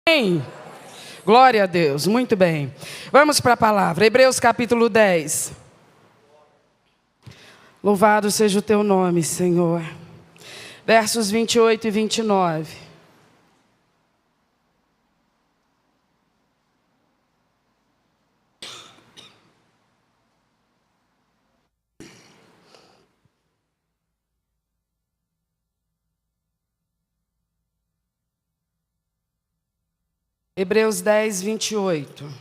Amém. Glória a Deus, muito bem. Vamos para a palavra, Hebreus capítulo 10. Louvado seja o teu nome, Senhor. Versos 28 e 29. Hebreus 10, 28.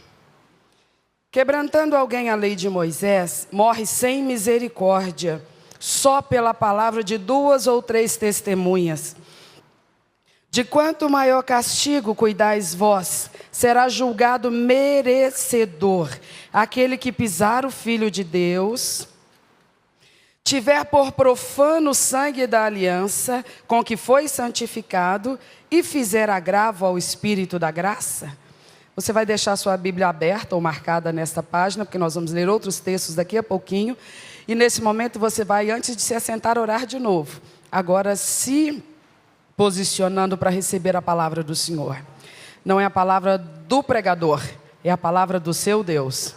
Quebrantando alguém a lei de Moisés, morre sem misericórdia, só pela palavra de 2 ou 3 testemunhas. De quanto maior castigo cuidais vós, será julgado merecedor aquele que pisar o Filho de Deus, tiver por profano o sangue da aliança com que foi santificado e fizer agravo ao Espírito da graça. Você vai deixar sua Bíblia aberta ou marcada nesta página, porque nós vamos ler outros textos daqui a pouquinho. E nesse momento você vai, antes de se assentar, orar de novo. Agora se posicionando para receber a palavra do Senhor. Não é a palavra do pregador, é a palavra do seu Deus.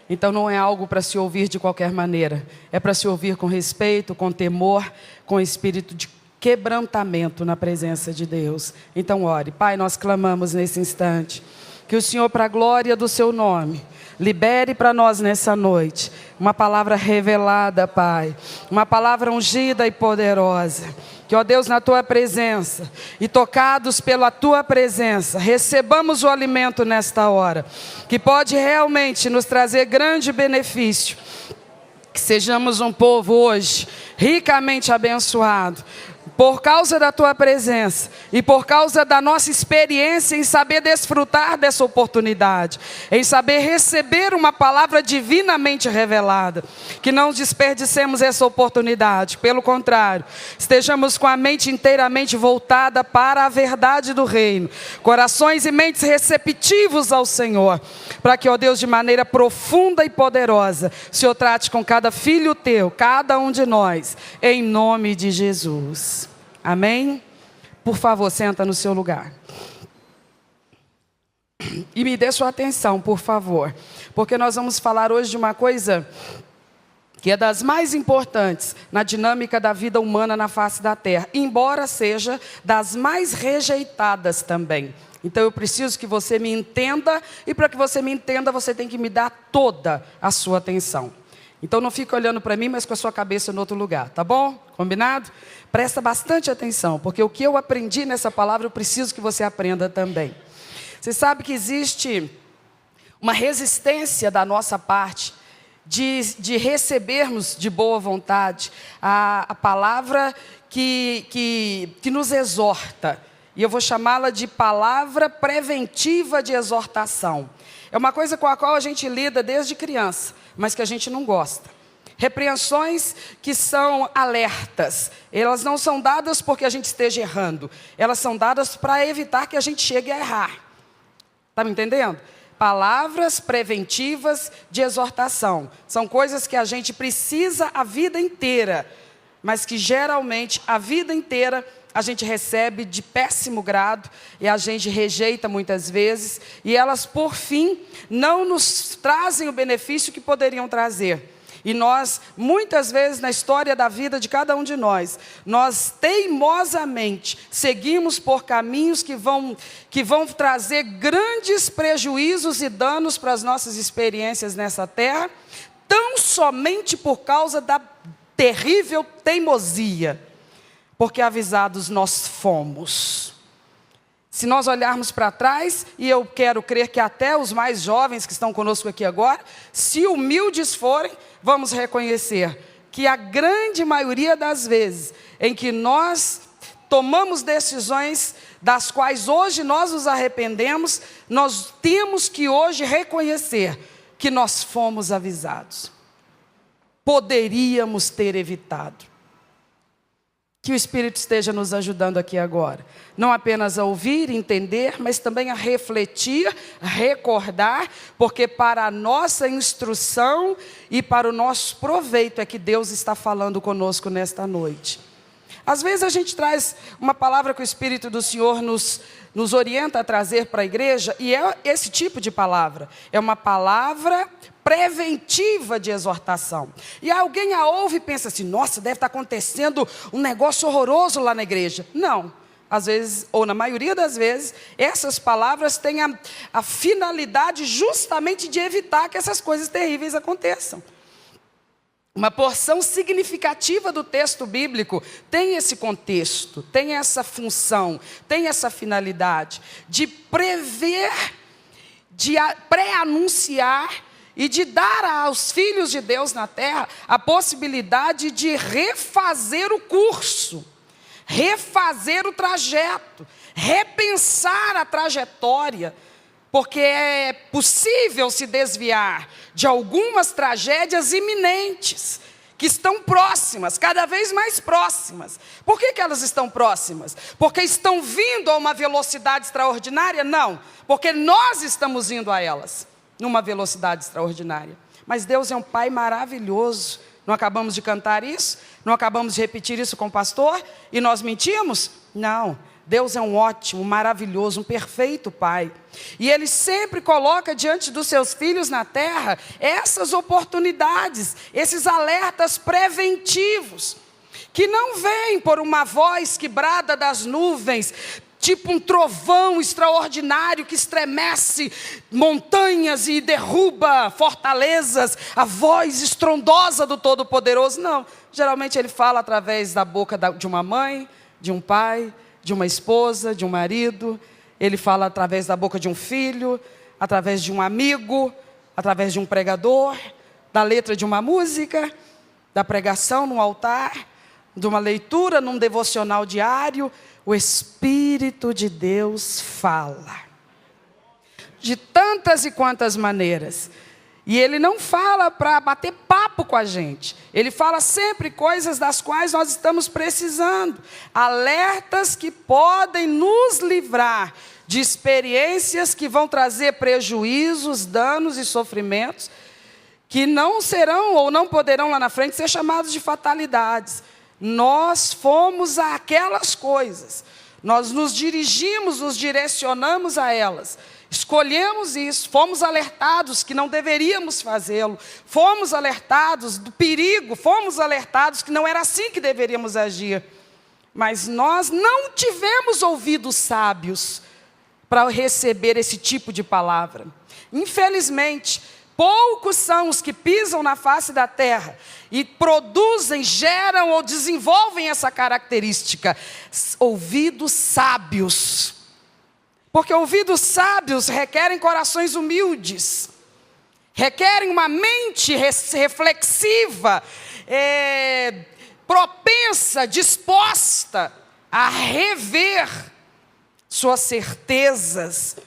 Então não é algo para se ouvir de qualquer maneira. É para se ouvir com respeito, com temor, com espírito de quebrantamento na presença de Deus. Então ore. Pai, nós clamamos nesse instante que o Senhor, para a glória do seu nome, libere para nós nessa noite uma palavra revelada, Pai, uma palavra ungida e poderosa. Que, ó Deus, na tua presença e tocados pela tua presença, recebamos o alimento nesta hora, que pode realmente nos trazer grande benefício. Que sejamos um povo hoje ricamente abençoado, por causa da tua presença e por causa da nossa experiência em saber desfrutar dessa oportunidade, em saber receber uma palavra divinamente revelada. Que não desperdicemos essa oportunidade, pelo contrário, estejamos com a mente inteiramente voltada para a verdade do reino, corações e mentes receptivos ao Senhor, para que, ó Deus, de maneira profunda e poderosa, o Senhor trate com cada filho teu, cada um de nós, em nome de Jesus. Amém? Por favor, senta no seu lugar. E me dê sua atenção, por favor, porque nós vamos falar hoje de uma coisa que é das mais importantes na dinâmica da vida humana na face da terra, embora seja das mais rejeitadas também. Então eu preciso que você me entenda, e para que você me entenda, você tem que me dar toda a sua atenção. Então não fique olhando para mim, mas com a sua cabeça em outro lugar, tá bom? Combinado? Presta bastante atenção, porque o que eu aprendi nessa palavra, eu preciso que você aprenda também. Você sabe que existe uma resistência da nossa parte de recebermos de boa vontade a palavra que nos exorta. E eu vou chamá-la de palavra preventiva de exortação. É uma coisa com a qual a gente lida desde criança, mas que a gente não gosta. Repreensões que são alertas. Elas não são dadas porque a gente esteja errando. Elas são dadas para evitar que a gente chegue a errar. Está me entendendo? Palavras preventivas de exortação. São coisas que a gente precisa a vida inteira, mas que geralmente a vida inteira a gente recebe de péssimo grado e a gente rejeita muitas vezes, e elas, por fim, não nos trazem o benefício que poderiam trazer. E nós, muitas vezes na história da vida de cada um de nós teimosamente seguimos por caminhos que vão trazer grandes prejuízos e danos para as nossas experiências nessa terra, tão somente por causa da terrível teimosia. Porque avisados nós fomos. Se nós olharmos para trás, e eu quero crer que até os mais jovens que estão conosco aqui agora, se humildes forem, vamos reconhecer que a grande maioria das vezes em que nós tomamos decisões das quais hoje nós nos arrependemos, nós temos que hoje reconhecer que nós fomos avisados. Poderíamos ter evitado. Que o Espírito esteja nos ajudando aqui agora. Não apenas a ouvir, entender, mas também a refletir, recordar, porque para a nossa instrução e para o nosso proveito é que Deus está falando conosco nesta noite. Às vezes a gente traz uma palavra que o Espírito do Senhor nos orienta a trazer para a igreja, e é esse tipo de palavra. É uma palavra preventiva de exortação. E alguém a ouve e pensa assim, nossa, deve estar acontecendo um negócio horroroso lá na igreja. Não. Às vezes, ou na maioria das vezes, essas palavras têm a finalidade justamente de evitar que essas coisas terríveis aconteçam. Uma porção significativa do texto bíblico tem esse contexto, tem essa função, tem essa finalidade de prever, de pré-anunciar e de dar aos filhos de Deus na terra a possibilidade de refazer o curso, refazer o trajeto, repensar a trajetória, porque é possível se desviar de algumas tragédias iminentes, que estão próximas, cada vez mais próximas. Por que elas estão próximas? Porque estão vindo a uma velocidade extraordinária? Não, porque nós estamos indo a elas, numa velocidade extraordinária. Mas Deus é um Pai maravilhoso. Não acabamos de cantar isso? Não acabamos de repetir isso com o pastor? E nós mentimos? Não. Deus é um ótimo, maravilhoso, um perfeito Pai. E Ele sempre coloca diante dos seus filhos na terra essas oportunidades, esses alertas preventivos, que não vêm por uma voz que brada das nuvens, tipo um trovão extraordinário que estremece montanhas e derruba fortalezas, a voz estrondosa do Todo-Poderoso. Não, geralmente Ele fala através da boca de uma mãe, de um pai, de uma esposa, de um marido. Ele fala através da boca de um filho, através de um amigo, através de um pregador, da letra de uma música, da pregação num altar, de uma leitura num devocional diário. O Espírito de Deus fala de tantas e quantas maneiras. E Ele não fala para bater papo com a gente. Ele fala sempre coisas das quais nós estamos precisando. Alertas que podem nos livrar de experiências que vão trazer prejuízos, danos e sofrimentos, que não serão ou não poderão lá na frente ser chamados de fatalidades. Nós fomos àquelas coisas. Nós nos dirigimos, nos direcionamos a elas. Escolhemos isso, fomos alertados que não deveríamos fazê-lo, fomos alertados do perigo, fomos alertados que não era assim que deveríamos agir. Mas nós não tivemos ouvidos sábios para receber esse tipo de palavra. Infelizmente, poucos são os que pisam na face da terra e produzem, geram ou desenvolvem essa característica. Ouvidos sábios. Porque ouvidos sábios requerem corações humildes, requerem uma mente reflexiva, propensa, disposta a rever suas certezas,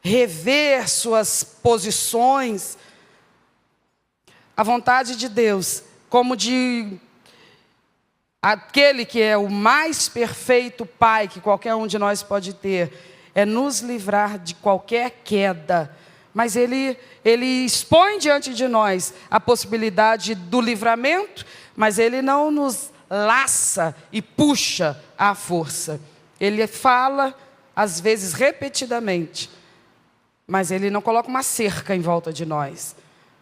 rever suas posições. A vontade de Deus, como de aquele que é o mais perfeito Pai que qualquer um de nós pode ter, é nos livrar de qualquer queda. Mas Ele expõe diante de nós a possibilidade do livramento, mas Ele não nos laça e puxa à força. Ele fala, às vezes repetidamente, mas Ele não coloca uma cerca em volta de nós.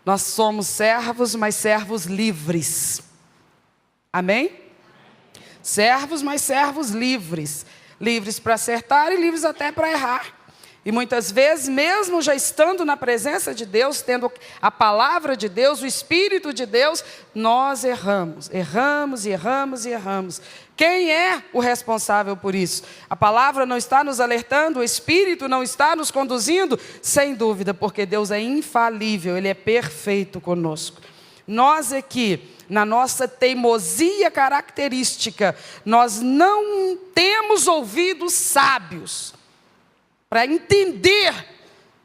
Nós somos servos, mas servos livres. Amém? Servos, mas servos livres. Livres para acertar e livres até para errar. E muitas vezes, mesmo já estando na presença de Deus, tendo a palavra de Deus, o Espírito de Deus, nós erramos. Erramos e erramos e erramos. Quem é o responsável por isso? A palavra não está nos alertando, o Espírito não está nos conduzindo? Sem dúvida, porque Deus é infalível, Ele é perfeito conosco. Nós aqui, na nossa teimosia característica, nós não temos ouvidos sábios para entender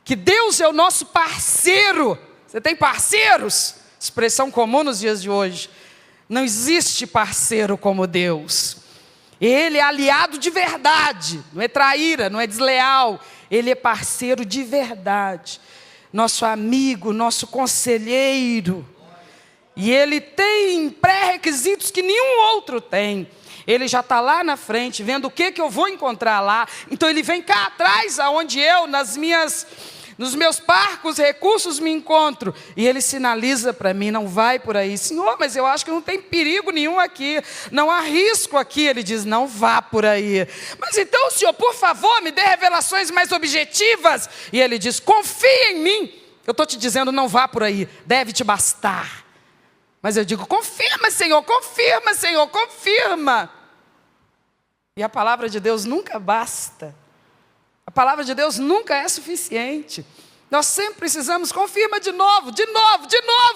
que Deus é o nosso parceiro. Você tem parceiros? Expressão comum nos dias de hoje. Não existe parceiro como Deus. Ele é aliado de verdade, não é traíra, não é desleal. Ele é parceiro de verdade, nosso amigo, nosso conselheiro. E Ele tem pré-requisitos que nenhum outro tem. Ele já está lá na frente, vendo o que eu vou encontrar lá. Então ele vem cá atrás, aonde eu, nos meus parcos recursos me encontro. E ele sinaliza para mim, não vai por aí. Senhor, mas eu acho que não tem perigo nenhum aqui, não há risco aqui. Ele diz, não vá por aí. Mas então, Senhor, por favor, me dê revelações mais objetivas. E ele diz, confia em mim. Eu estou te dizendo, não vá por aí, deve te bastar. Mas eu digo, confirma, Senhor, confirma, Senhor, confirma. E a palavra de Deus nunca basta. A palavra de Deus nunca é suficiente. Nós sempre precisamos, confirma de novo,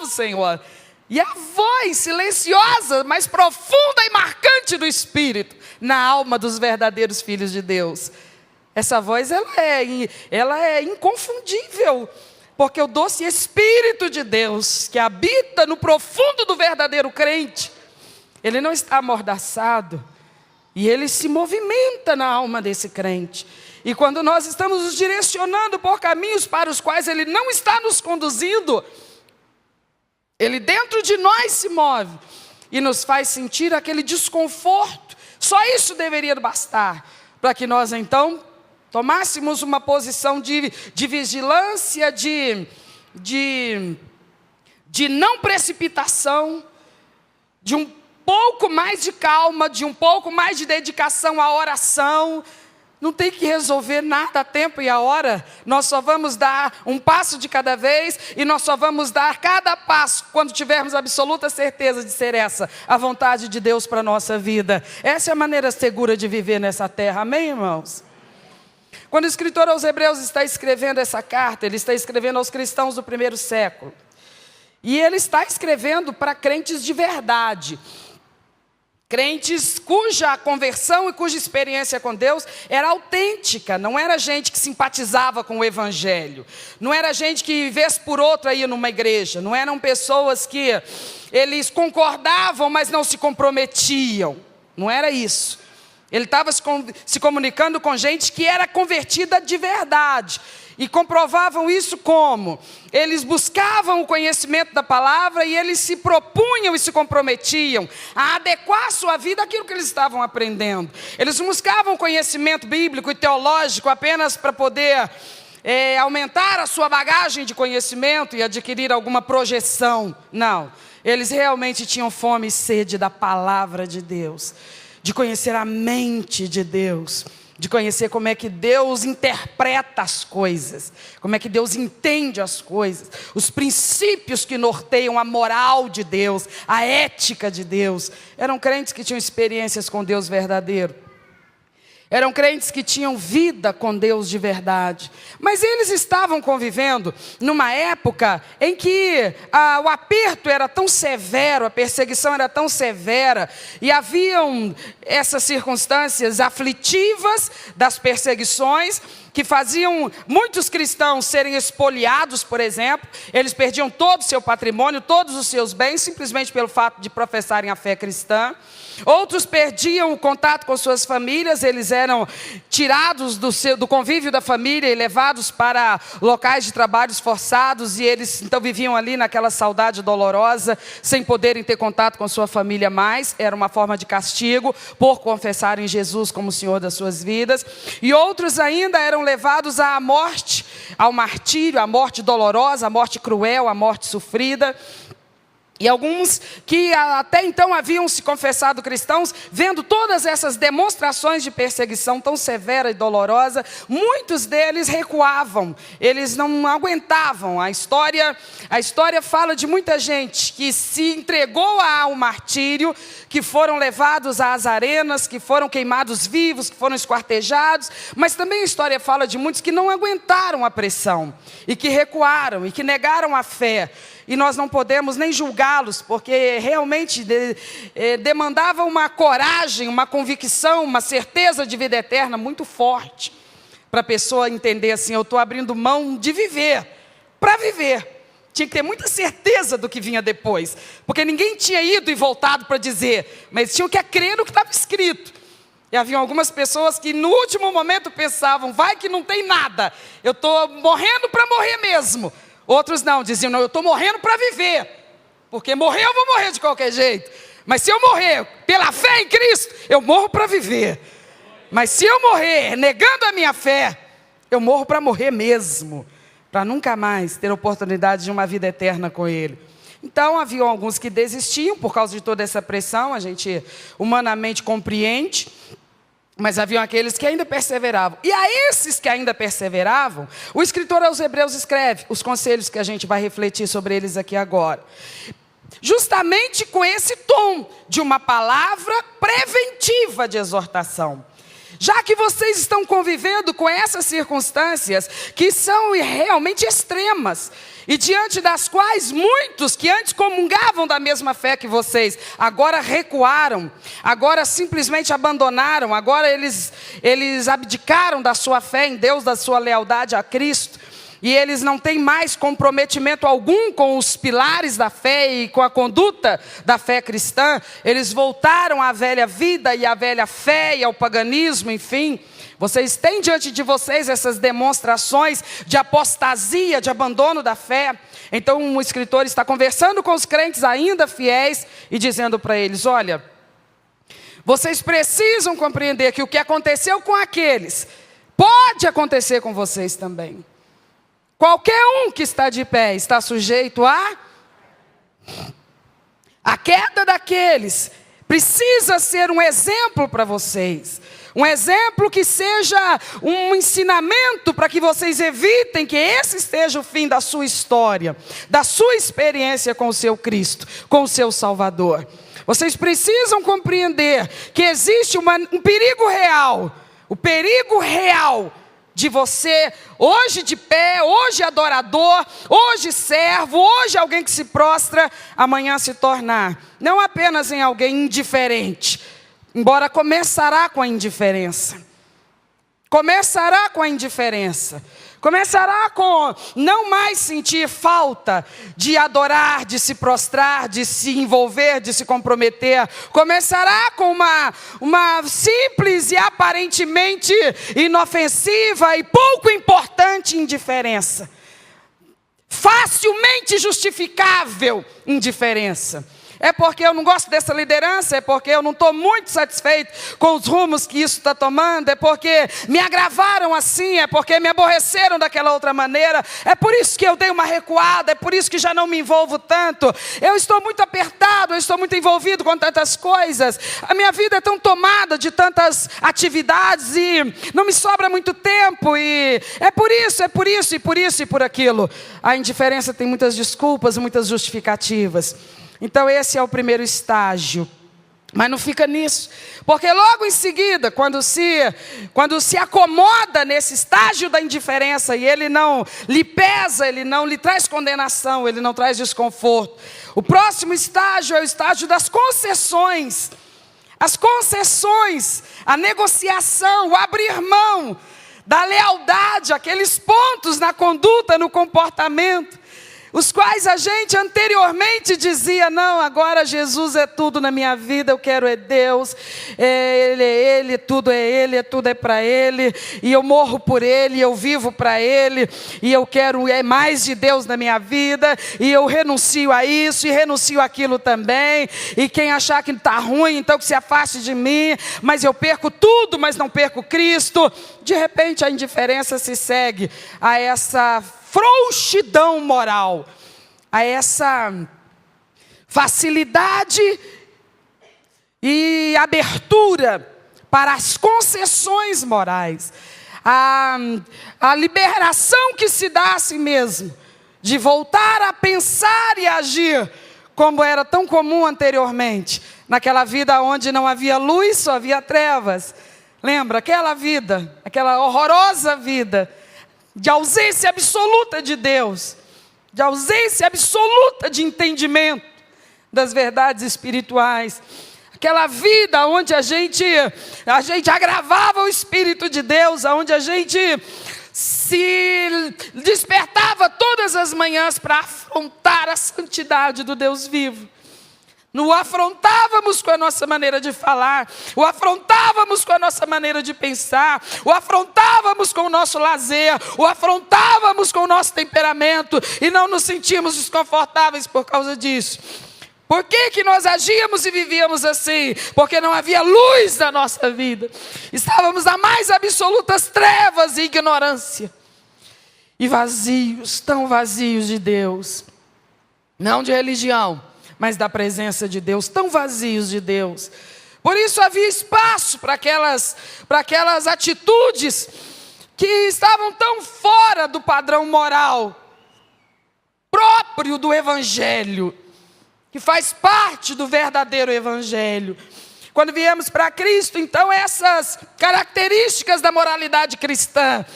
Senhor. E a voz silenciosa, mas profunda e marcante do Espírito, na alma dos verdadeiros filhos de Deus. Essa voz, ela é inconfundível, porque o doce Espírito de Deus, que habita no profundo do verdadeiro crente, ele não está amordaçado, e ele se movimenta na alma desse crente. E quando nós estamos nos direcionando por caminhos para os quais ele não está nos conduzindo, ele dentro de nós se move e nos faz sentir aquele desconforto. Só isso deveria bastar para que nós então tomássemos uma posição de vigilância, de não precipitação, de um pouco mais de calma, de um pouco mais de dedicação à oração. Não tem que resolver nada a tempo e a hora. Nós só vamos dar um passo de cada vez. E nós só vamos dar cada passo quando tivermos absoluta certeza de ser essa a vontade de Deus para a nossa vida. Essa é a maneira segura de viver nessa terra. Amém, irmãos? Quando o escritor aos Hebreus está escrevendo essa carta, ele está escrevendo aos cristãos do primeiro século. E ele está escrevendo para crentes de verdade. Crentes cuja conversão e cuja experiência com Deus era autêntica, não era gente que simpatizava com o Evangelho, não era gente que vez por outra ia numa igreja, não eram pessoas que eles concordavam, mas não se comprometiam, não era isso. Ele estava se comunicando com gente que era convertida de verdade. E comprovavam isso como? Eles buscavam o conhecimento da palavra e eles se propunham e se comprometiam a adequar sua vida àquilo que eles estavam aprendendo. Eles buscavam conhecimento bíblico e teológico apenas para poder aumentar a sua bagagem de conhecimento e adquirir alguma projeção. Não, eles realmente tinham fome e sede da palavra de Deus, de conhecer a mente de Deus, de conhecer como é que Deus interpreta as coisas, como é que Deus entende as coisas, os princípios que norteiam a moral de Deus, a ética de Deus. Eram crentes que tinham experiências com Deus verdadeiro. Eram crentes que tinham vida com Deus de verdade. Mas eles estavam convivendo numa época em que o aperto era tão severo, a perseguição era tão severa, e haviam essas circunstâncias aflitivas das perseguições, que faziam muitos cristãos serem espoliados, por exemplo. Eles perdiam todo o seu patrimônio, todos os seus bens, simplesmente pelo fato de professarem a fé cristã. Outros perdiam o contato com suas famílias, eles eram tirados do convívio da família e levados para locais de trabalhos forçados, e eles então viviam ali naquela saudade dolorosa, sem poderem ter contato com sua família mais. Era uma forma de castigo por confessarem Jesus como Senhor das suas vidas. E outros ainda eram levados à morte, ao martírio, à morte dolorosa, à morte cruel, à morte sofrida. E alguns que até então haviam se confessado cristãos, vendo todas essas demonstrações de perseguição tão severa e dolorosa, muitos deles recuavam, eles não aguentavam. A história fala de muita gente que se entregou ao martírio, que foram levados às arenas, que foram queimados vivos, que foram esquartejados, mas também a história fala de muitos que não aguentaram a pressão, e que recuaram, e que negaram a fé. E nós não podemos nem julgá-los, porque realmente demandava uma coragem, uma convicção, uma certeza de vida eterna muito forte, para a pessoa entender assim: eu estou abrindo mão de viver, para viver. Tinha que ter muita certeza do que vinha depois, porque ninguém tinha ido e voltado para dizer, mas tinham que crer no que estava escrito. E havia algumas pessoas que no último momento pensavam: vai que não tem nada, eu estou morrendo para morrer mesmo. Outros não, diziam: não, eu estou morrendo para viver, porque morrer eu vou morrer de qualquer jeito. Mas se eu morrer pela fé em Cristo, eu morro para viver. Mas se eu morrer negando a minha fé, eu morro para morrer mesmo, para nunca mais ter oportunidade de uma vida eterna com Ele. Então, havia alguns que desistiam por causa de toda essa pressão, a gente humanamente compreende, mas haviam aqueles que ainda perseveravam. E a esses que ainda perseveravam, o escritor aos Hebreus escreve os conselhos que a gente vai refletir sobre eles aqui agora. Justamente com esse tom de uma palavra preventiva de exortação. Já que vocês estão convivendo com essas circunstâncias que são realmente extremas, e diante das quais muitos que antes comungavam da mesma fé que vocês, agora recuaram, agora simplesmente abandonaram, agora eles abdicaram da sua fé em Deus, da sua lealdade a Cristo, e eles não têm mais comprometimento algum com os pilares da fé e com a conduta da fé cristã. Eles voltaram à velha vida e à velha fé e ao paganismo, enfim. Vocês têm diante de vocês essas demonstrações de apostasia, de abandono da fé. Então um escritor está conversando com os crentes ainda fiéis e dizendo para eles: olha, vocês precisam compreender que o que aconteceu com aqueles pode acontecer com vocês também. Qualquer um que está de pé está sujeito a queda daqueles. Precisa ser um exemplo para vocês. Um exemplo que seja um ensinamento para que vocês evitem que esse seja o fim da sua história, da sua experiência com o seu Cristo, com o seu Salvador. Vocês precisam compreender que existe um perigo real. O perigo real de você, hoje de pé, hoje adorador, hoje servo, hoje alguém que se prostra, amanhã se tornar não apenas em alguém indiferente, embora começará com a indiferença. Começará com a indiferença. Começará com não mais sentir falta de adorar, de se prostrar, de se envolver, de se comprometer. Começará com uma simples e aparentemente inofensiva e pouco importante indiferença. Facilmente justificável indiferença. É porque eu não gosto dessa liderança, é porque eu não estou muito satisfeito com os rumos que isso está tomando, é porque me agravaram assim, é porque me aborreceram daquela outra maneira, é por isso que eu dei uma recuada, é por isso que já não me envolvo tanto, eu estou muito apertado, eu estou muito envolvido com tantas coisas, a minha vida é tão tomada de tantas atividades e não me sobra muito tempo, e é por isso, e por aquilo. A indiferença tem muitas desculpas, muitas justificativas. Então esse é o primeiro estágio, mas não fica nisso, porque logo em seguida, quando se acomoda nesse estágio da indiferença, e ele não lhe pesa, ele não lhe traz condenação, ele não traz desconforto, o próximo estágio é o estágio das concessões, as concessões, a negociação, o abrir mão da lealdade, aqueles pontos na conduta, no comportamento, os quais a gente anteriormente dizia: não, agora Jesus é tudo na minha vida, eu quero é Deus, Ele é Ele, tudo é para Ele, e eu morro por Ele, eu vivo para Ele, e eu quero mais de Deus na minha vida, e eu renuncio a isso, e renuncio àquilo também, e quem achar que está ruim, então que se afaste de mim, mas eu perco tudo, mas não perco Cristo. De repente a indiferença se segue a essa frouxidão moral, a essa facilidade e abertura para as concessões morais, a liberação que se dá a si mesmo, de voltar a pensar e agir como era tão comum anteriormente, naquela vida onde não havia luz, só havia trevas. Lembra aquela vida, aquela horrorosa vida, de ausência absoluta de Deus, de ausência absoluta de entendimento das verdades espirituais, aquela vida onde a gente agravava o Espírito de Deus, onde a gente se despertava todas as manhãs para afrontar a santidade do Deus vivo. O afrontávamos com a nossa maneira de falar, o afrontávamos com a nossa maneira de pensar, o afrontávamos com o nosso lazer, o afrontávamos com o nosso temperamento, e não nos sentimos desconfortáveis por causa disso. Por que que nós agíamos e vivíamos assim? Porque não havia luz na nossa vida. Estávamos nas mais absolutas trevas e ignorância. E vazios, tão vazios de Deus. Não de religião, mas da presença de Deus. Tão vazios de Deus. Por isso havia espaço para aquelas atitudes que estavam tão fora do padrão moral próprio do Evangelho, que faz parte do verdadeiro Evangelho. Quando viemos para Cristo, então essas características da moralidade cristã,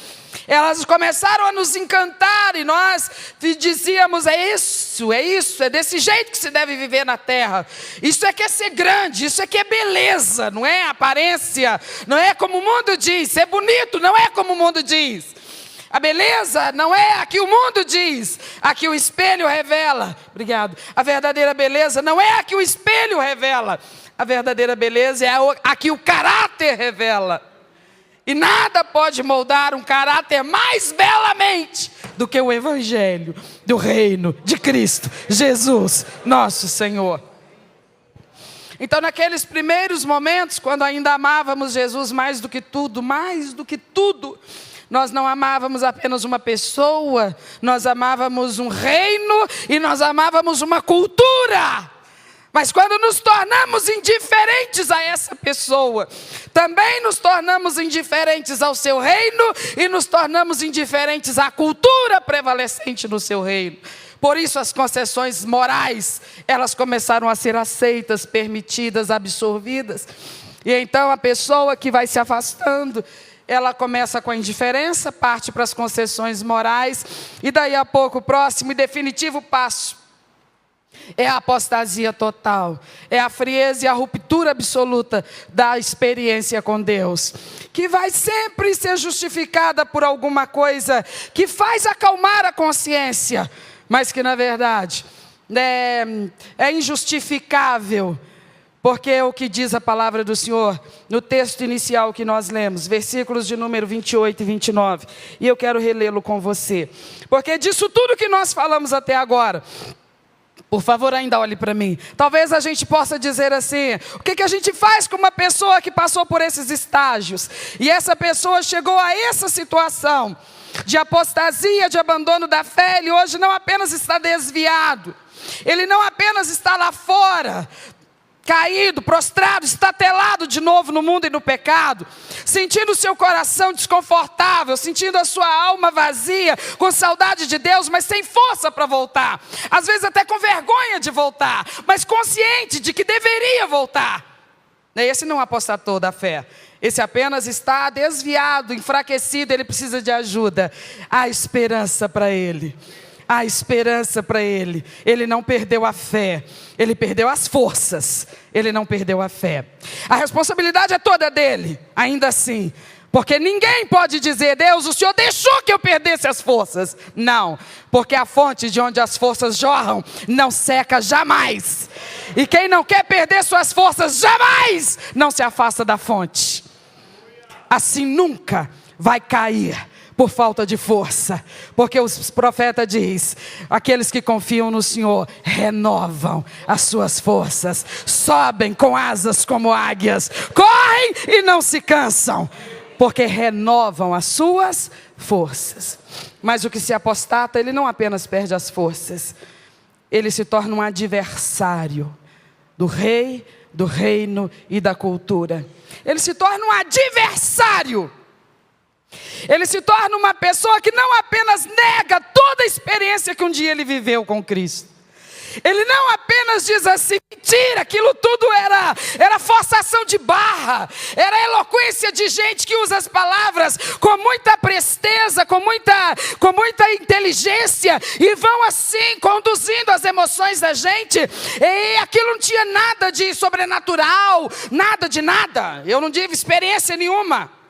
elas começaram a nos encantar e nós dizíamos, é desse jeito que se deve viver na terra. Isso é que é ser grande, isso é que é beleza, não é aparência, não é como o mundo diz, ser bonito não é como o mundo diz. A beleza não é a que o mundo diz, a que o espelho revela. Obrigado. A verdadeira beleza não é a que o espelho revela. A verdadeira beleza é a que o caráter revela. E nada pode moldar um caráter mais belamente do que o Evangelho do Reino de Cristo Jesus, nosso Senhor. Então, naqueles primeiros momentos, quando ainda amávamos Jesus mais do que tudo, nós não amávamos apenas uma pessoa, nós amávamos um reino e nós amávamos uma cultura. Mas quando nos tornamos indiferentes a essa pessoa, também nos tornamos indiferentes ao seu reino e nos tornamos indiferentes à cultura prevalecente no seu reino. Por isso as concessões morais, elas começaram a ser aceitas, permitidas, absorvidas. E então a pessoa que vai se afastando, ela começa com a indiferença, parte para as concessões morais, e daí a pouco o próximo e definitivo passo é a apostasia total, é a frieza e a ruptura absoluta da experiência com Deus, que vai sempre ser justificada por alguma coisa que faz acalmar a consciência, mas que na verdade é injustificável. Porque é o que diz a palavra do Senhor no texto inicial que nós lemos, versículos de número 28 e 29. E eu quero relê-lo com você. Porque disso tudo que nós falamos até agora, por favor, ainda olhe para mim. Talvez a gente possa dizer assim, o que a gente faz com uma pessoa que passou por esses estágios? E essa pessoa chegou a essa situação de apostasia, de abandono da fé. Ele hoje não apenas está desviado, ele não apenas está lá fora, caído, prostrado, estatelado de novo no mundo e no pecado, sentindo o seu coração desconfortável, sentindo a sua alma vazia, com saudade de Deus, mas sem força para voltar, às vezes até com vergonha de voltar, mas consciente de que deveria voltar. Esse não apostatou da fé, esse apenas está desviado, enfraquecido, ele precisa de ajuda. Há esperança para ele. Há esperança para ele. Ele não perdeu a fé, ele perdeu as forças, ele não perdeu a fé. A responsabilidade é toda dele, ainda assim, porque ninguém pode dizer, Deus, o Senhor deixou que eu perdesse as forças. Não, porque a fonte de onde as forças jorram não seca jamais. E quem não quer perder suas forças jamais, não se afasta da fonte. Assim nunca vai cair por falta de força, porque o profeta diz, aqueles que confiam no Senhor renovam as suas forças, sobem com asas como águias, correm e não se cansam, porque renovam as suas forças. Mas o que se apostata, ele não apenas perde as forças, ele se torna um adversário do rei, do reino e da cultura. Ele se torna um adversário. Ele se torna uma pessoa que não apenas nega toda a experiência que um dia ele viveu com Cristo. Ele não apenas diz assim, mentira, aquilo tudo era forçação de barra, era eloquência de gente que usa as palavras com muita presteza, com muita inteligência, e vão assim, conduzindo as emoções da gente, e aquilo não tinha nada de sobrenatural, nada de nada, eu não tive experiência nenhuma.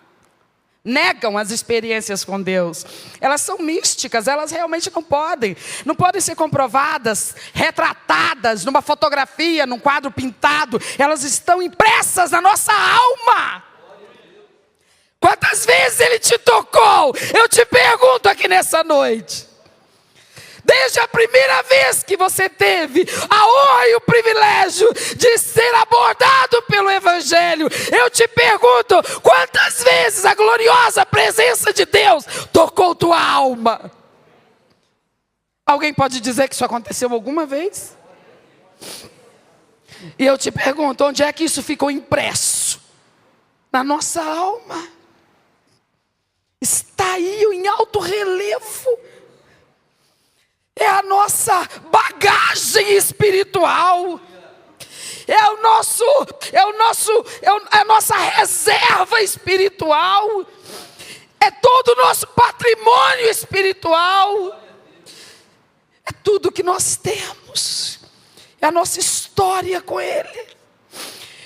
Negam as experiências com Deus. Elas são místicas, elas realmente não podem ser comprovadas, retratadas numa fotografia, num quadro pintado. Elas estão impressas na nossa alma. Quantas vezes Ele te tocou? Eu te pergunto aqui nessa noite. Desde a primeira vez que você teve a honra e o privilégio de ser abordado pelo Evangelho, eu te pergunto, quantas vezes a gloriosa presença de Deus tocou tua alma? Alguém pode dizer que isso aconteceu alguma vez? E eu te pergunto, onde é que isso ficou impresso? Na nossa alma. Está aí em alto relevo. É a nossa bagagem espiritual. É a nossa reserva espiritual. É todo o nosso patrimônio espiritual. É tudo que nós temos. É a nossa história com Ele.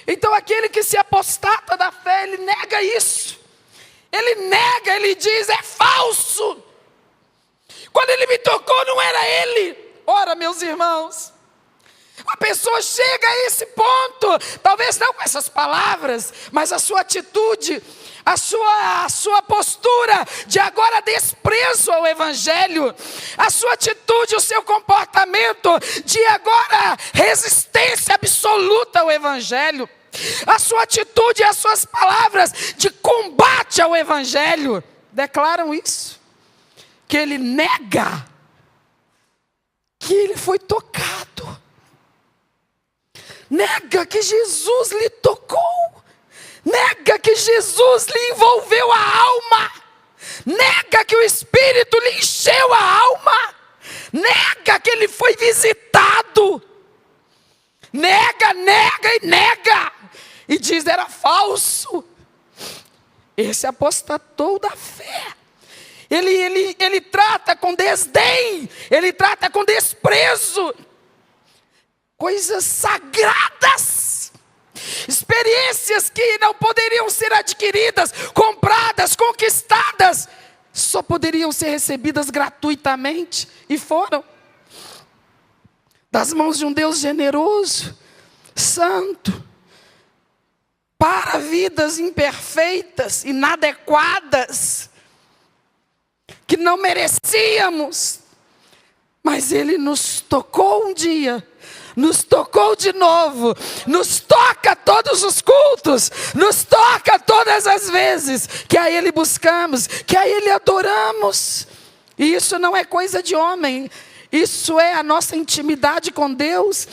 Então aquele que se apostata da fé, ele nega isso. Ele nega, ele diz, é falso. Quando ele me tocou, não era ele. Ora, meus irmãos, a pessoa chega a esse ponto, talvez não com essas palavras, mas a sua atitude, a sua postura de agora desprezo ao Evangelho, a sua atitude, o seu comportamento de agora resistência absoluta ao Evangelho, a sua atitude e as suas palavras de combate ao Evangelho, declaram isso. Que ele nega que ele foi tocado. Nega que Jesus lhe tocou. Nega que Jesus lhe envolveu a alma. Nega que o Espírito lhe encheu a alma. Nega que ele foi visitado. Nega, nega e nega. E diz era falso. Esse apostatou da fé. Ele trata com desdém, ele trata com desprezo, coisas sagradas, experiências que não poderiam ser adquiridas, compradas, conquistadas, só poderiam ser recebidas gratuitamente, e foram, das mãos de um Deus generoso, santo, para vidas imperfeitas, inadequadas, que não merecíamos, mas Ele nos tocou um dia, nos tocou de novo, nos toca todos os cultos, nos toca todas as vezes que a Ele buscamos, que a Ele adoramos, e isso não é coisa de homem, isso é a nossa intimidade com Deus,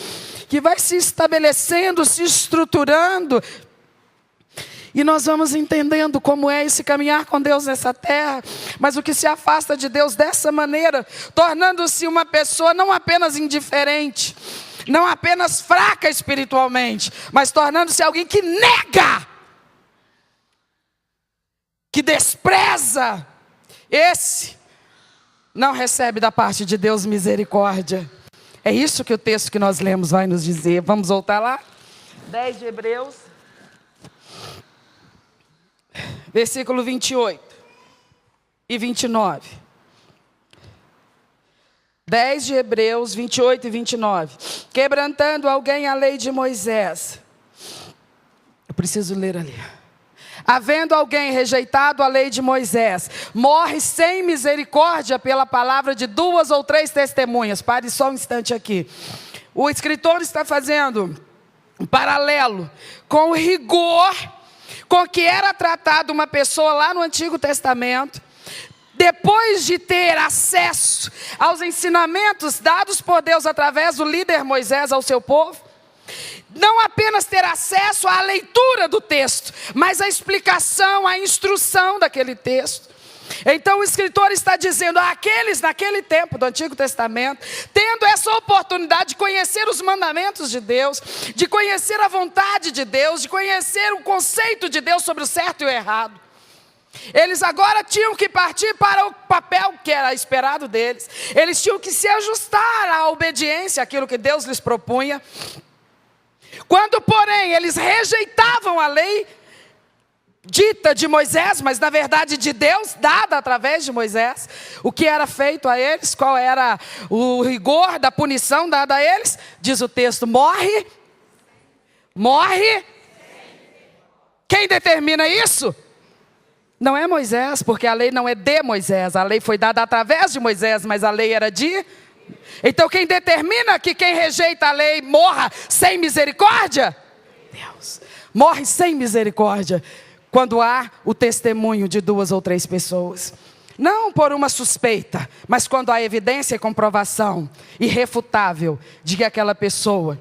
que vai se estabelecendo, se estruturando, e nós vamos entendendo como é esse caminhar com Deus nessa terra. Mas o que se afasta de Deus dessa maneira, tornando-se uma pessoa não apenas indiferente, não apenas fraca espiritualmente, mas tornando-se alguém que nega, que despreza, esse não recebe da parte de Deus misericórdia. É isso que o texto que nós lemos vai nos dizer. Vamos voltar lá? 10 de Hebreus. Versículo 28 e 29. 10 de Hebreus, 28 e 29. Quebrantando alguém a lei de Moisés. Eu preciso ler ali. Havendo alguém rejeitado a lei de Moisés, morre sem misericórdia pela palavra de 2 ou 3 testemunhas. Pare só um instante aqui. O escritor está fazendo um paralelo com o rigor com que era tratado uma pessoa lá no Antigo Testamento, depois de ter acesso aos ensinamentos dados por Deus através do líder Moisés ao seu povo, não apenas ter acesso à leitura do texto, mas à explicação, à instrução daquele texto. Então o escritor está dizendo àqueles naquele tempo do Antigo Testamento, tendo essa oportunidade de conhecer os mandamentos de Deus, de conhecer a vontade de Deus, de conhecer o conceito de Deus sobre o certo e o errado, eles agora tinham que partir para o papel que era esperado deles. Eles tinham que se ajustar à obediência àquilo que Deus lhes propunha. Quando, porém, eles rejeitavam a lei dita de Moisés, mas na verdade de Deus, dada através de Moisés, o que era feito a eles, qual era o rigor da punição dada a eles, diz o texto, morre. Quem determina isso? Não é Moisés, porque a lei não é de Moisés, a lei foi dada através de Moisés, mas a lei era de Então quem determina que quem rejeita a lei morra sem misericórdia? Deus. Morre sem misericórdia quando há o testemunho de 2 ou 3 pessoas. Não por uma suspeita, mas quando há evidência e comprovação irrefutável de que aquela pessoa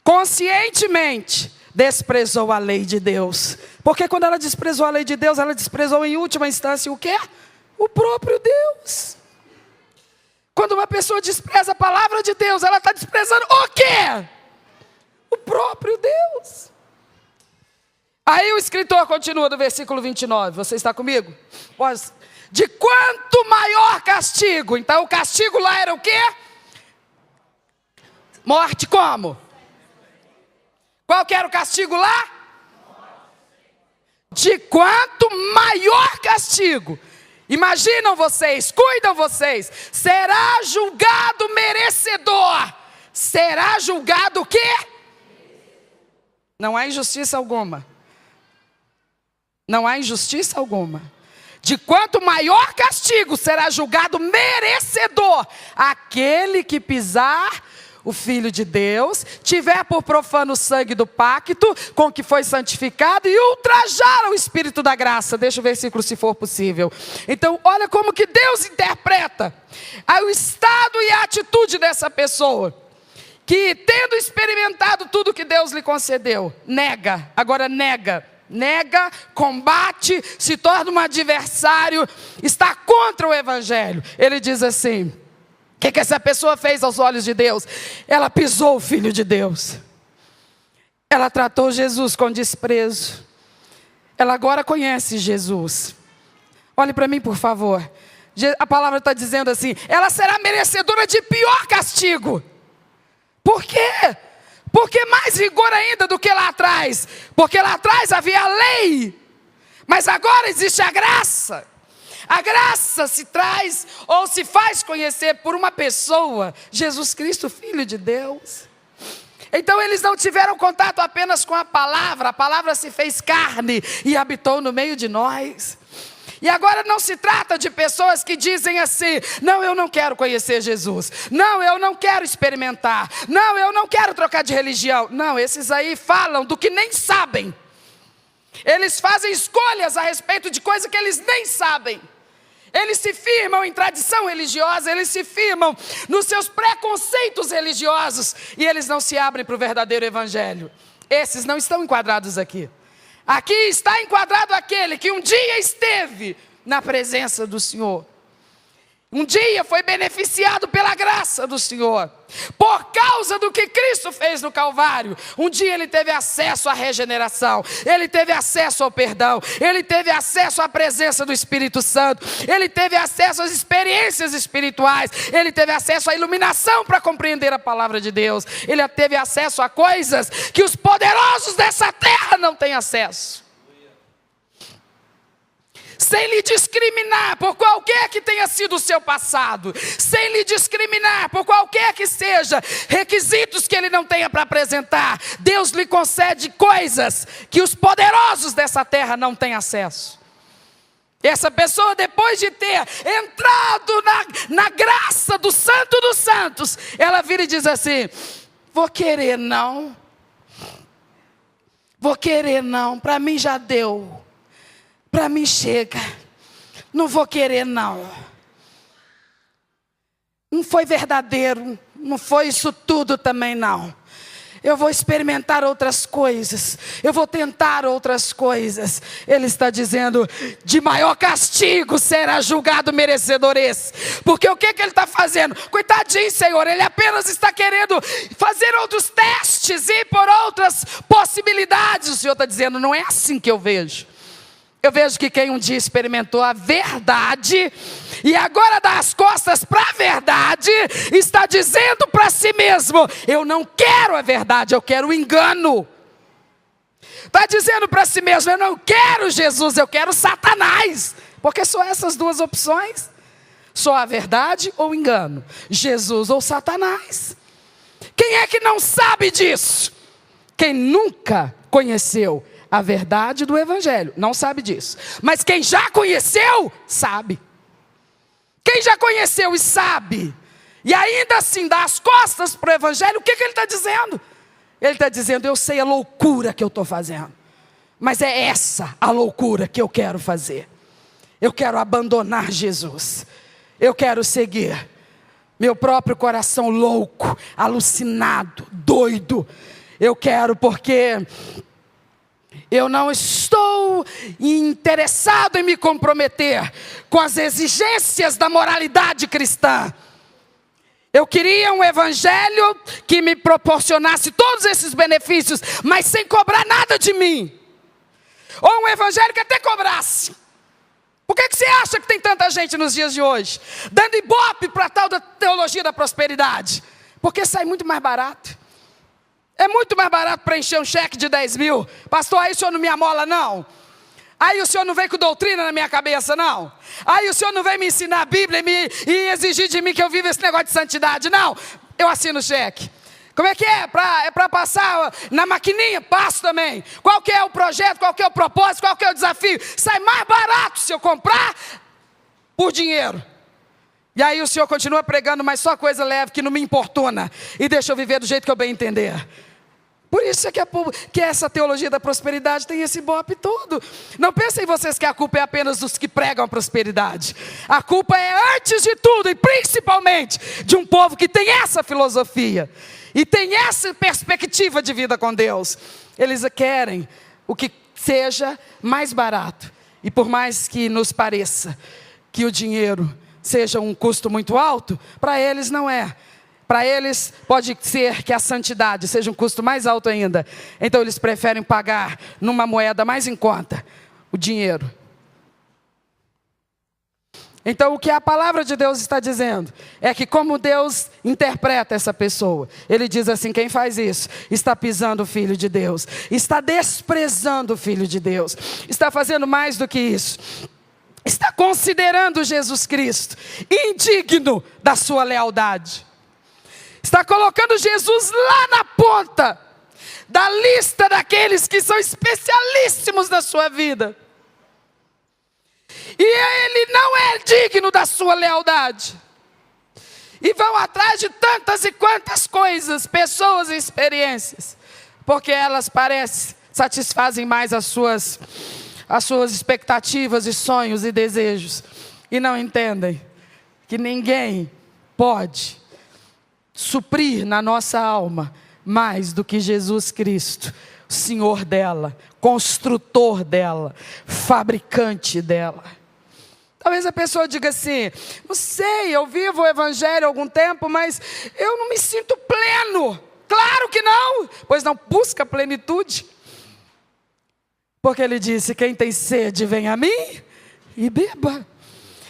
conscientemente desprezou a lei de Deus. Porque quando ela desprezou a lei de Deus, ela desprezou em última instância o quê? O próprio Deus. Quando uma pessoa despreza a palavra de Deus, ela está desprezando o quê? O próprio Deus. Aí o escritor continua do versículo 29. Você está comigo? De quanto maior castigo. Então o castigo lá era o quê? Morte como? Qual que era o castigo lá? De quanto maior castigo. Imaginam vocês, cuidam vocês. Será julgado merecedor. Será julgado o quê? Não há injustiça alguma. Não há injustiça alguma. De quanto maior castigo será julgado merecedor aquele que pisar o Filho de Deus, tiver por profano o sangue do pacto com que foi santificado e ultrajar o Espírito da graça. Deixa o versículo se for possível. Então olha como que Deus interpreta o estado e a atitude dessa pessoa, que tendo experimentado tudo que Deus lhe concedeu, nega, agora nega, combate, se torna um adversário, está contra o Evangelho. Ele diz assim: o que essa pessoa fez aos olhos de Deus? Ela pisou o Filho de Deus. Ela tratou Jesus com desprezo. Ela agora conhece Jesus. Olhe para mim, por favor. A palavra está dizendo assim: ela será merecedora de pior castigo. Por quê? Porque mais rigor ainda do que lá atrás. Porque lá atrás havia a lei, mas agora existe a graça. A graça se traz ou se faz conhecer por uma pessoa, Jesus Cristo, Filho de Deus. Então eles não tiveram contato apenas com a palavra se fez carne e habitou no meio de nós. E agora não se trata de pessoas que dizem assim: não, eu não quero conhecer Jesus, não, eu não quero experimentar, não, eu não quero trocar de religião. Não, esses aí falam do que nem sabem. Eles fazem escolhas a respeito de coisas que eles nem sabem. Eles se firmam em tradição religiosa, eles se firmam nos seus preconceitos religiosos e eles não se abrem para o verdadeiro evangelho. Esses não estão enquadrados aqui. Aqui está enquadrado aquele que um dia esteve na presença do Senhor. Um dia foi beneficiado pela graça do Senhor. Por causa do que Cristo fez no Calvário. Um dia ele teve acesso à regeneração. Ele teve acesso ao perdão. Ele teve acesso à presença do Espírito Santo. Ele teve acesso às experiências espirituais. Ele teve acesso à iluminação para compreender a palavra de Deus. Ele teve acesso a coisas que os poderosos dessa terra não têm acesso. Sem lhe discriminar por qualquer que tenha sido o seu passado, sem lhe discriminar por qualquer que seja requisitos que ele não tenha para apresentar, Deus lhe concede coisas que os poderosos dessa terra não têm acesso. Essa pessoa, depois de ter entrado na graça do Santo dos Santos, ela vira e diz assim: vou querer não, para mim já deu. Para mim chega, não vou querer não. Não foi verdadeiro, não foi isso tudo também não. Eu vou experimentar outras coisas, eu vou tentar outras coisas. Ele está dizendo: de maior castigo será julgado merecedor esse. Porque o que ele está fazendo? Coitadinho, Senhor, ele apenas está querendo fazer outros testes, ir por outras possibilidades. O Senhor está dizendo: não é assim que eu vejo. Eu vejo que quem um dia experimentou a verdade e agora dá as costas para a verdade, está dizendo para si mesmo: eu não quero a verdade, eu quero o engano. Está dizendo para si mesmo: eu não quero Jesus, eu quero Satanás. Porque só essas duas opções: só a verdade ou o engano, Jesus ou Satanás. Quem é que não sabe disso? Quem nunca conheceu a verdade do Evangelho não sabe disso. Mas quem já conheceu, sabe. Quem já conheceu e sabe, e ainda assim dá as costas para o evangelho, o que ele está dizendo? Ele está dizendo, eu sei a loucura que eu estou fazendo, mas é essa a loucura que eu quero fazer. Eu quero abandonar Jesus, eu quero seguir meu próprio coração louco, alucinado, doido. Eu quero porque eu não estou interessado em me comprometer com as exigências da moralidade cristã. Eu queria um evangelho que me proporcionasse todos esses benefícios, mas sem cobrar nada de mim. Ou um evangelho que até cobrasse. Por que você acha que tem tanta gente nos dias de hoje dando ibope para a tal da teologia da prosperidade? Porque sai muito mais barato. É muito mais barato preencher um cheque de 10 mil. Pastor, aí o senhor não me amola não? Aí o senhor não vem com doutrina na minha cabeça não? Aí o senhor não vem me ensinar a Bíblia e exigir de mim que eu viva esse negócio de santidade não? Eu assino o cheque. Como é que é? É para passar na maquininha? Passo também. Qual que é o projeto? Qual que é o propósito? Qual que é o desafio? Sai mais barato se eu comprar por dinheiro. E aí o senhor continua pregando, mas só coisa leve que não me importuna. E deixa eu viver do jeito que eu bem entender. Por isso é que essa teologia da prosperidade tem esse bope todo. Não pensem vocês que a culpa é apenas dos que pregam a prosperidade. A culpa é antes de tudo e principalmente de um povo que tem essa filosofia. E tem essa perspectiva de vida com Deus. Eles querem o que seja mais barato. E por mais que nos pareça que o dinheiro seja um custo muito alto, para eles não é. Para eles pode ser que a santidade seja um custo mais alto ainda. Então eles preferem pagar numa moeda mais em conta, o dinheiro. Então o que a palavra de Deus está dizendo é que como Deus interpreta essa pessoa, Ele diz assim, quem faz isso está pisando o Filho de Deus, está desprezando o Filho de Deus, está fazendo mais do que isso, está considerando Jesus Cristo indigno da sua lealdade, está colocando Jesus lá na ponta da lista daqueles que são especialíssimos na sua vida. E ele não é digno da sua lealdade. E vão atrás de tantas e quantas coisas, pessoas e experiências, porque elas satisfazem mais as suas expectativas e sonhos e desejos. E não entendem que ninguém pode suprir na nossa alma mais do que Jesus Cristo, Senhor dela, construtor dela, fabricante dela. Talvez a pessoa diga assim, não sei, eu vivo o evangelho há algum tempo, mas eu não me sinto pleno. Claro que não, pois não busca plenitude. Porque ele disse, quem tem sede vem a mim e beba.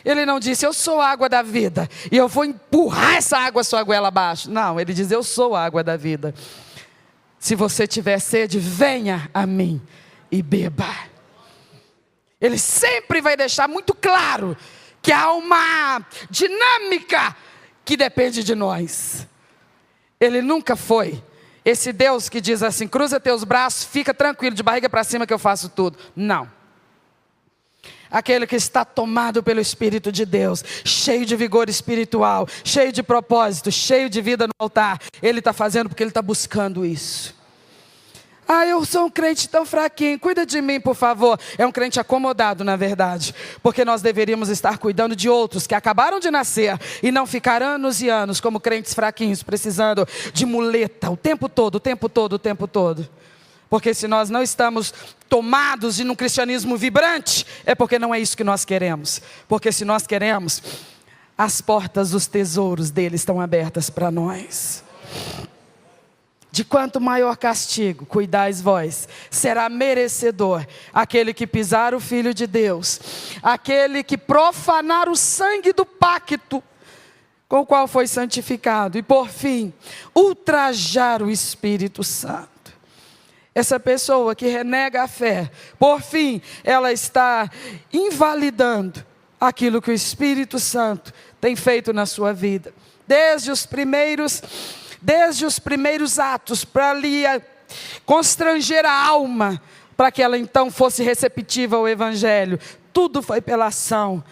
Ele não disse, eu sou a água da vida e eu vou empurrar essa água sua goela abaixo. Não, ele diz, eu sou a água da vida. Se você tiver sede, venha a mim e beba. Ele sempre vai deixar muito claro que há uma dinâmica que depende de nós. Ele nunca foi esse Deus que diz assim, cruza teus braços, fica tranquilo, de barriga para cima que eu faço tudo. Não. Aquele que está tomado pelo Espírito de Deus, cheio de vigor espiritual, cheio de propósito, cheio de vida no altar, ele está fazendo porque ele está buscando isso. Ah, eu sou um crente tão fraquinho, cuida de mim por favor. É um crente acomodado na verdade, porque nós deveríamos estar cuidando de outros que acabaram de nascer e não ficar anos e anos como crentes fraquinhos, precisando de muleta o tempo todo, o tempo todo, o tempo todo. Porque se nós não estamos tomados de um cristianismo vibrante, é porque não é isso que nós queremos. Porque se nós queremos, as portas dos tesouros dele estão abertas para nós. De quanto maior castigo cuidais vós, será merecedor aquele que pisar o Filho de Deus, aquele que profanar o sangue do pacto com o qual foi santificado, e por fim, ultrajar o Espírito Santo. Essa pessoa que renega a fé, por fim, ela está invalidando aquilo que o Espírito Santo tem feito na sua vida. Desde os primeiros atos, para lhe constranger a alma, para que ela então fosse receptiva ao Evangelho. Tudo foi pela ação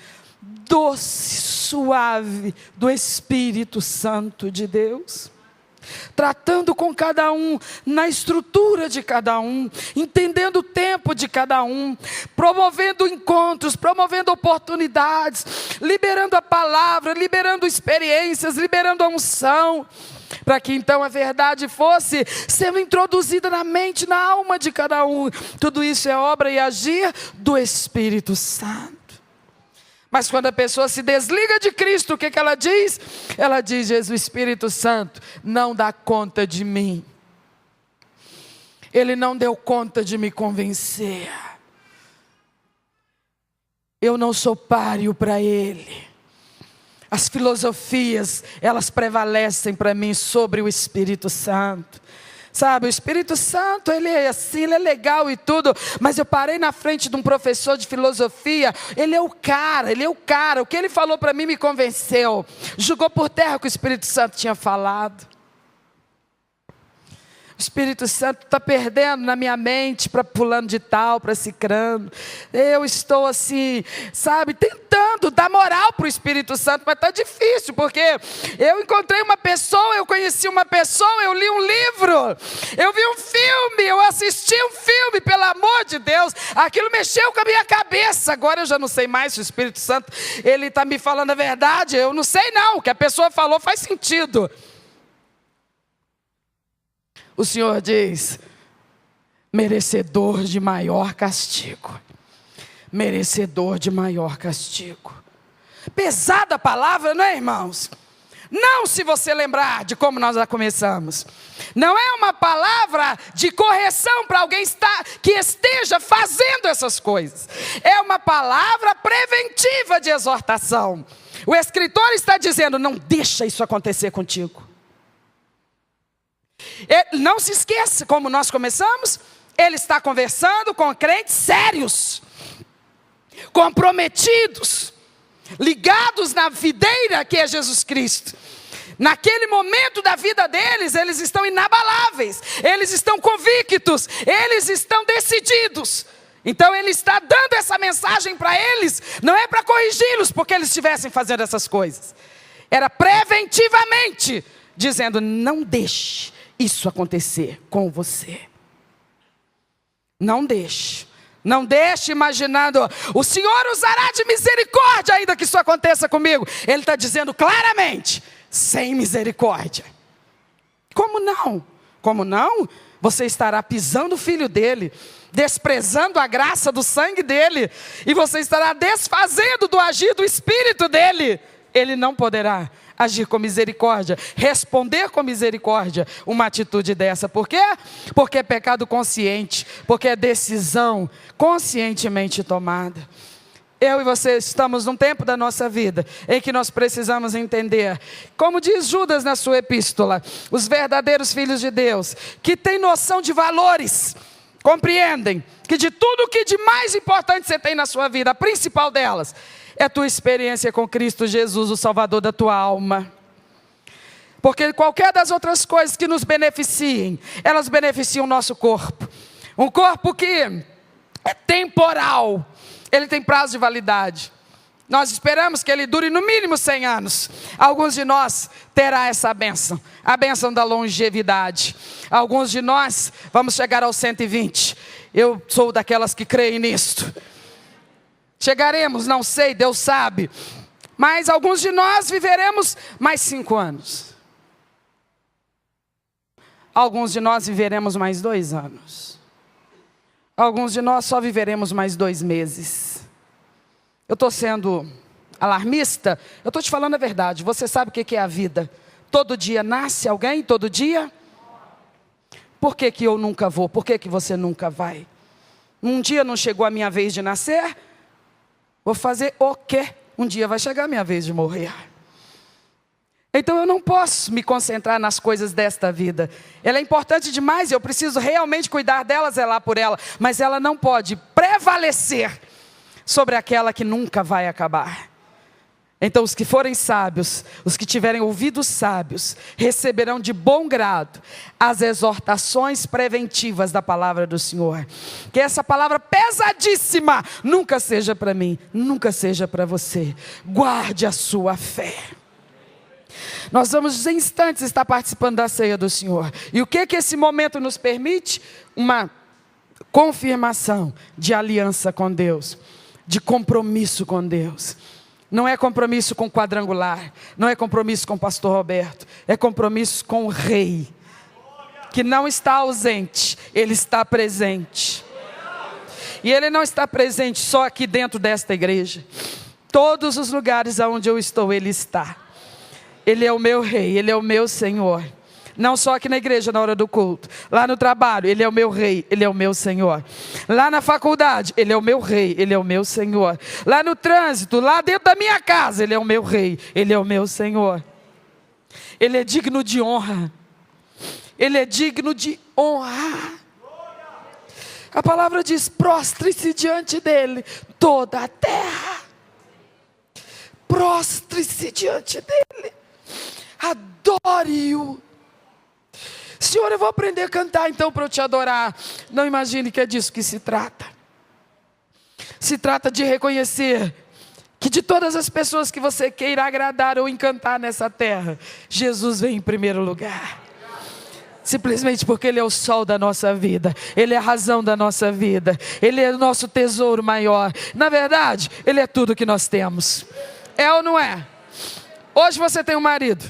doce, suave do Espírito Santo de Deus. Tratando com cada um, na estrutura de cada um, entendendo o tempo de cada um, promovendo encontros, promovendo oportunidades, liberando a palavra, liberando experiências, liberando a unção, para que então a verdade fosse sendo introduzida na mente, na alma de cada um. Tudo isso é obra e agir do Espírito Santo. Mas quando a pessoa se desliga de Cristo, o que ela diz? Ela diz: Jesus, o Espírito Santo não dá conta de mim. Ele não deu conta de me convencer. Eu não sou páreo para Ele. As filosofias, elas prevalecem para mim sobre o Espírito Santo. Sabe, o Espírito Santo, ele é assim, ele é legal e tudo, mas eu parei na frente de um professor de filosofia, ele é o cara, o que ele falou para mim me convenceu, jogou por terra o que o Espírito Santo tinha falado. O Espírito Santo está perdendo na minha mente para pulando de tal, para cicrando. Eu estou assim, sabe, tentando dar moral para o Espírito Santo, mas está difícil, porque eu encontrei uma pessoa, eu conheci uma pessoa, eu li um livro, eu vi um filme, eu assisti um filme, pelo amor de Deus, aquilo mexeu com a minha cabeça. Agora eu já não sei mais se o Espírito Santo, ele está me falando a verdade, eu não sei não, o que a pessoa falou faz sentido. O Senhor diz: merecedor de maior castigo. Merecedor de maior castigo. Pesada a palavra, não é, irmãos? Não, se você lembrar de como nós já começamos. Não é uma palavra de correção para alguém que esteja fazendo essas coisas. É uma palavra preventiva de exortação. O escritor está dizendo: não deixa isso acontecer contigo. Não se esqueça, como nós começamos, ele está conversando com crentes sérios, comprometidos, ligados na videira que é Jesus Cristo. Naquele momento da vida deles, eles estão inabaláveis, eles estão convictos, eles estão decididos. Então ele está dando essa mensagem para eles, não é para corrigi-los porque eles estivessem fazendo essas coisas. Era preventivamente, dizendo: não deixe isso acontecer com você. Não deixe. Não deixe imaginando: o Senhor usará de misericórdia ainda que isso aconteça comigo. Ele está dizendo claramente: sem misericórdia. Como não? Como não? Você estará pisando o filho dele, desprezando a graça do sangue dele, e você estará desfazendo do agir do Espírito dele. Ele não poderá agir com misericórdia, responder com misericórdia uma atitude dessa. Por quê? Porque é pecado consciente, porque é decisão conscientemente tomada. Eu e você estamos num tempo da nossa vida em que nós precisamos entender, como diz Judas na sua epístola, os verdadeiros filhos de Deus, que têm noção de valores, compreendem que de tudo que de mais importante você tem na sua vida, a principal delas é a tua experiência com Cristo Jesus, o Salvador da tua alma. Porque qualquer das outras coisas que nos beneficiem, elas beneficiam o nosso corpo. Um corpo que é temporal, ele tem prazo de validade. Nós esperamos que ele dure no mínimo 100 anos. Alguns de nós terá essa bênção, a bênção da longevidade. Alguns de nós vamos chegar aos 120. Eu sou daquelas que creem nisto. Chegaremos, não sei, Deus sabe. Mas alguns de nós viveremos mais 5 anos. Alguns de nós viveremos mais 2 anos. Alguns de nós só viveremos mais 2 meses. Eu estou sendo alarmista? Eu estou te falando a verdade. Você sabe o que é a vida? Todo dia nasce alguém, todo dia? Por que eu nunca vou? Por que você nunca vai? Um dia não chegou a minha vez de nascer? Vou fazer o quê? Um dia vai chegar a minha vez de morrer. Então eu não posso me concentrar nas coisas desta vida. Ela é importante demais, eu preciso realmente cuidar dela, zelar por ela. Mas ela não pode prevalecer sobre aquela que nunca vai acabar. Então os que forem sábios, os que tiverem ouvidos sábios, receberão de bom grado as exortações preventivas da palavra do Senhor. Que essa palavra pesadíssima nunca seja para mim, nunca seja para você. Guarde a sua fé. Nós vamos em instantes estar participando da ceia do Senhor. E o que esse momento nos permite? Uma confirmação de aliança com Deus, de compromisso com Deus. Não é compromisso com o quadrangular, não é compromisso com o pastor Roberto, é compromisso com o Rei, que não está ausente, Ele está presente. E Ele não está presente só aqui dentro desta igreja. Todos os lugares onde eu estou, Ele está. Ele é o meu Rei, Ele é o meu Senhor. Não só aqui na igreja, na hora do culto. Lá no trabalho, Ele é o meu Rei, Ele é o meu Senhor. Lá na faculdade, Ele é o meu Rei, Ele é o meu Senhor. Lá no trânsito, lá dentro da minha casa, Ele é o meu Rei, Ele é o meu Senhor. Ele é digno de honra. Ele é digno de honra. A palavra diz: prostre-se diante dEle toda a terra. Prostre-se diante dEle. Adore-o. Senhor, eu vou aprender a cantar então para eu te adorar. Não imagine que é disso que se trata. Se trata de reconhecer que de todas as pessoas que você queira agradar ou encantar nessa terra, Jesus vem em primeiro lugar. Simplesmente porque Ele é o sol da nossa vida, Ele é a razão da nossa vida, Ele é o nosso tesouro maior. Na verdade, Ele é tudo que nós temos. É ou não é? Hoje você tem um marido,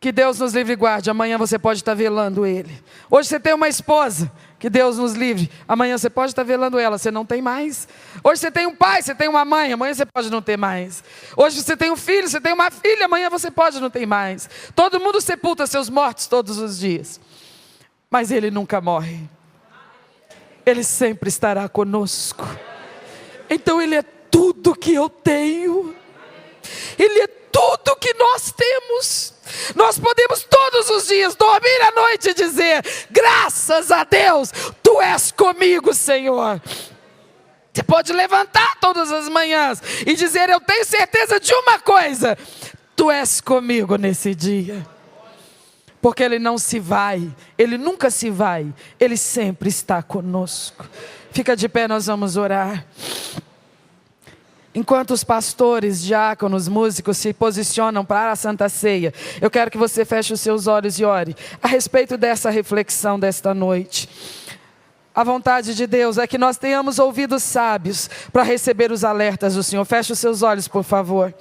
que Deus nos livre e guarde, amanhã você pode estar velando ele. Hoje você tem uma esposa, que Deus nos livre, amanhã você pode estar velando ela, você não tem mais. Hoje você tem um pai, você tem uma mãe, amanhã você pode não ter mais. Hoje você tem um filho, você tem uma filha, amanhã você pode não ter mais. Todo mundo sepulta seus mortos todos os dias, mas Ele nunca morre. Ele sempre estará conosco. Então Ele é tudo que eu tenho. Ele é tudo que nós temos. Nós podemos todos os dias dormir à noite e dizer: graças a Deus, Tu és comigo, Senhor. Você pode levantar todas as manhãs e dizer: eu tenho certeza de uma coisa, Tu és comigo nesse dia. Porque Ele não se vai, Ele nunca se vai, Ele sempre está conosco. Fica de pé, nós vamos orar. Enquanto os pastores, diáconos, músicos se posicionam para a Santa Ceia, eu quero que você feche os seus olhos e ore a respeito dessa reflexão desta noite. A vontade de Deus é que nós tenhamos ouvidos sábios para receber os alertas do Senhor. Feche os seus olhos, por favor.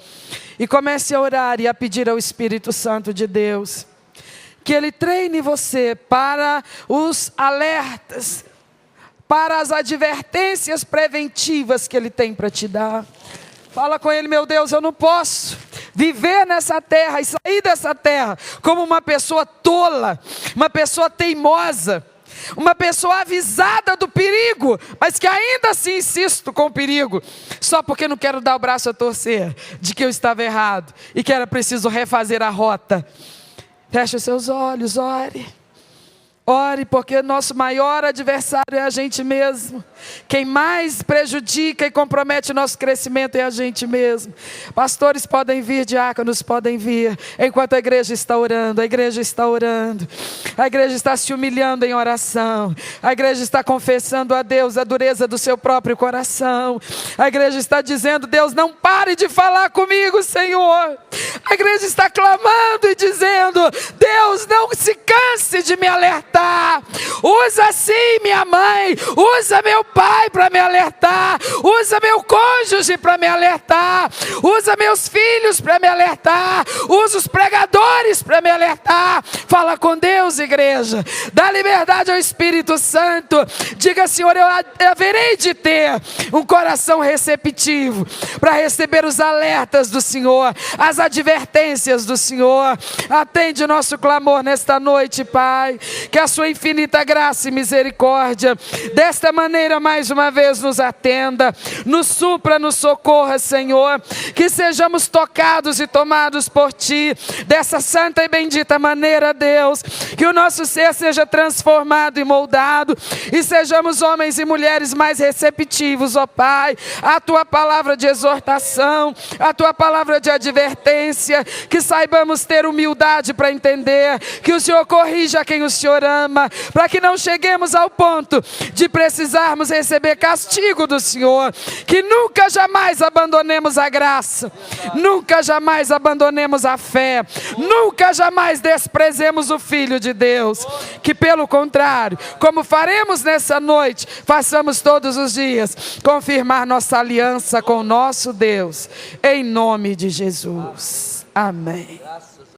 E comece a orar e a pedir ao Espírito Santo de Deus que Ele treine você para os alertas, para as advertências preventivas que Ele tem para te dar. Fala com Ele: meu Deus, eu não posso viver nessa terra e sair dessa terra como uma pessoa tola, uma pessoa teimosa, uma pessoa avisada do perigo, mas que ainda assim insisto com o perigo, só porque não quero dar o braço a torcer de que eu estava errado e que era preciso refazer a rota. Feche os seus olhos, ore. Ore, porque nosso maior adversário é a gente mesmo. Quem mais prejudica e compromete o nosso crescimento é a gente mesmo. Pastores podem vir, diáconos podem vir, enquanto a igreja está orando. A igreja está orando, a igreja está se humilhando em oração, a igreja está confessando a Deus a dureza do seu próprio coração. A igreja está dizendo: Deus, não pare de falar comigo, Senhor. A igreja está clamando e dizendo: Deus, não se canse de me alertar. Usa sim minha mãe, usa meu pai para me alertar, usa meu cônjuge para me alertar, usa meus filhos para me alertar, usa os pregadores para me alertar. Fala com Deus, igreja. Dá liberdade ao Espírito Santo. Diga: Senhor, eu haverei de ter um coração receptivo para receber os alertas do Senhor, as advertências advertências do Senhor. Atende nosso clamor nesta noite, Pai. Que a sua infinita graça e misericórdia, desta maneira, mais uma vez, nos atenda, nos supra, nos socorra, Senhor. Que sejamos tocados e tomados por Ti, dessa santa e bendita maneira, Deus. Que o nosso ser seja transformado e moldado, e sejamos homens e mulheres mais receptivos, ó Pai, a Tua palavra de exortação, a Tua palavra de advertência. Que saibamos ter humildade para entender que o Senhor corrige a quem o Senhor ama, para que não cheguemos ao ponto de precisarmos receber castigo do Senhor. Que nunca jamais abandonemos a graça, nunca jamais abandonemos a fé, nunca jamais desprezemos o Filho de Deus. Que pelo contrário, como faremos nessa noite, façamos todos os dias, confirmar nossa aliança com o nosso Deus, em nome de Jesus. Amém.